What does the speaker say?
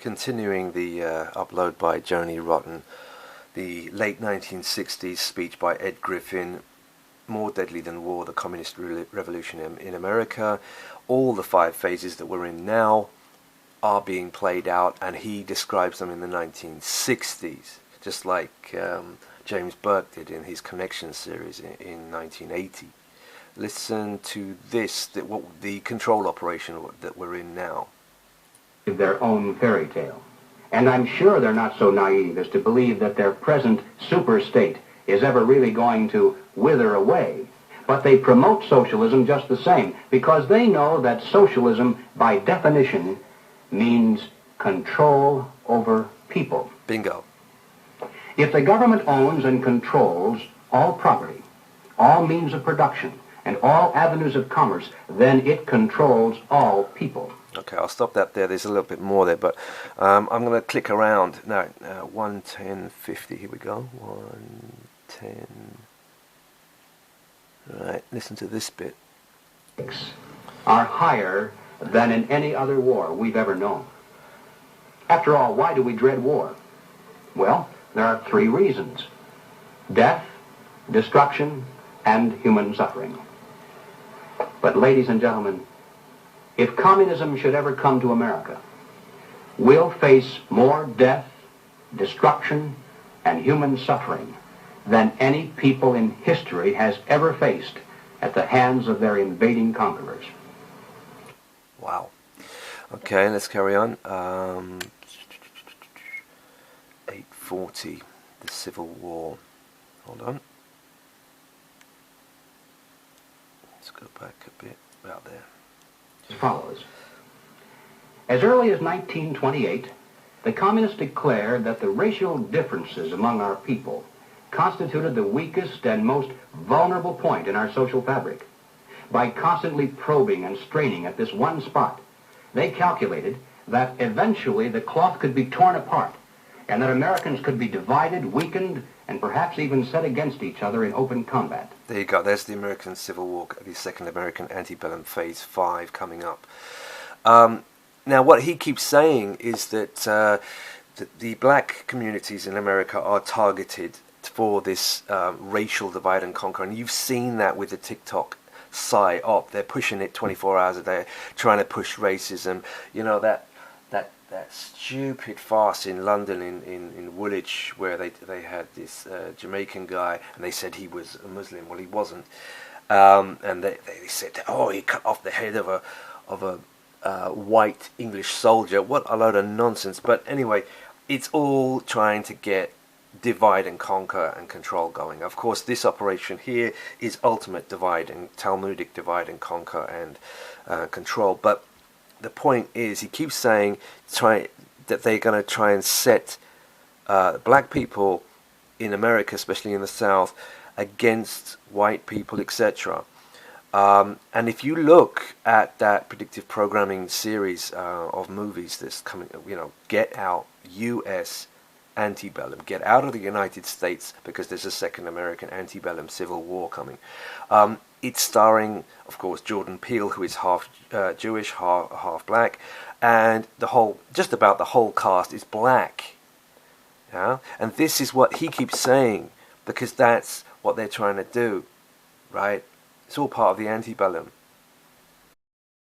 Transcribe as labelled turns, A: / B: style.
A: continuing the upload by Joni Rotten, the late 1960s speech by Ed Griffin, More Deadly Than War, the Communist Revolution in America. All the 5 phases that we're in now are being played out, and he describes them in the 1960s, just like James Burke did in his Connection series in 1980. Listen to this, the control operation that we're in now.
B: Their own fairy tale. And I'm sure they're not so naive as to believe that their present super state is ever really going to wither away. But they promote socialism just the same, because they know that socialism, by definition, means control over people.
A: Bingo.
B: If the government owns and controls all property, all means of production, and all avenues of commerce, then it controls all people.
A: Okay, I'll stop that there. There's a little bit more there, but I'm going to click around. Now, 110.50, here we go. 110. Right, listen to this bit.
B: Are higher than in any other war we've ever known. After all, why do we dread war? Well, there are 3 reasons: death, destruction, and human suffering. But ladies and gentlemen, if communism should ever come to America, we'll face more death, destruction, and human suffering than any people in history has ever faced at the hands of their invading conquerors.
A: Wow. Okay, let's carry on. 840, the Civil War. Hold on. Let's go back a bit. About there.
B: As follows. As early as 1928, the communists declared that the racial differences among our people constituted the weakest and most vulnerable point in our social fabric. By constantly probing and straining at this one spot, they calculated that eventually the cloth could be torn apart, and that Americans could be divided, weakened, and perhaps even set against each other in open combat.
A: There you go. There's the American Civil War, the Second American Antebellum Phase 5 coming up. Now, what he keeps saying is that the black communities in America are targeted for this racial divide and conquer, and you've seen that with the TikTok psy-op. They're pushing it 24 hours a day, trying to push racism. You know, that stupid farce in London, in Woolwich, where they had this Jamaican guy, and they said he was a Muslim. Well, he wasn't, and they said, oh, he cut off the head of a white English soldier. What a load of nonsense. But anyway, it's all trying to get divide and conquer and control going. Of course, this operation here is ultimate divide and Talmudic divide and conquer and control. But the point is, he keeps saying that they're going to try and set black people in America, especially in the South, against white people, etc. And if you look at that predictive programming series of movies that's coming, Get Out, U.S. Antebellum, Get Out of the United States, because there's a Second American Antebellum Civil War coming. It's starring, of course, Jordan Peele, who is half Jewish, half black, and just about the whole cast is black. Yeah, and this is what he keeps saying, because that's what they're trying to do, right? It's all part of the antebellum.